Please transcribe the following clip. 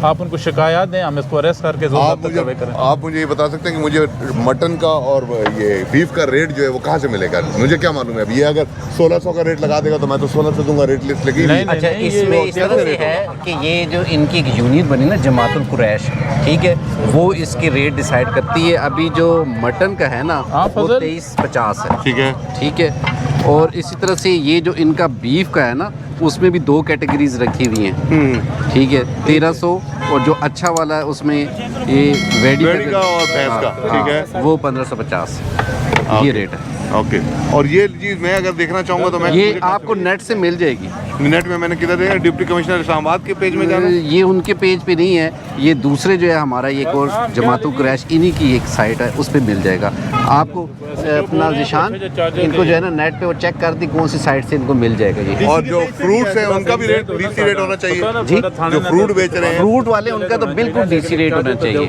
आप उनको शिकायत दें, हम इसको अरेस्ट करके आप मुझे ये बता सकते हैं कि मुझे मटन का और ये बीफ का रेट जो है वो कहाँ से मिलेगा? मुझे क्या मालूम है? अब ये अगर 1600 का रेट लगा देगा तो मैं तो 1600 दूंगा, रेट लिस्ट लगी। अच्छा, इसमें इस तरह से है कि ये जो इनकी एक यूनिट बनी ना जमातुल कुरैश, ठीक है, वो इसके रेट डिसाइड करती है। अभी जो मटन का है ना वो 2350 है, ठीक है। और इसी तरह से ये जो इनका बीफ का है ना उसमें भी 2 कैटेगरीज रखी हुई हैं, ठीक है, 1300 और जो अच्छा वाला है उसमें ये वेडी का और भैंस का, ठीक है, वो 1550 ये रेट है। ओके। और ये चीज़ मैं अगर देखना चाहूँगा तो मैं ये आपको नेट से मिल जाएगी। नेट में मैंने किधर देखा? डिप्टी कमिश्नर इस्लामाबाद के पेज में जाना? ये उनके पेज पे नहीं है, ये दूसरे जो है हमारा ये कोर्स जमातुल कुरैश इन्हीं की एक साइट है, उस पे मिल जाएगा आपको। अपना ज़िशान इनको जो है ना नेट पे वो चेक कर दी कौन सी साइट से इनको मिल जाएगा ये। और जो फ्रूट्स हैं उनका भी रेट डीसी रेट होना चाहिए जी, जो फ्रूट बेच रहे हैं फ्रूट वाले उनका तो बिल्कुल डीसी रेट होना चाहिए।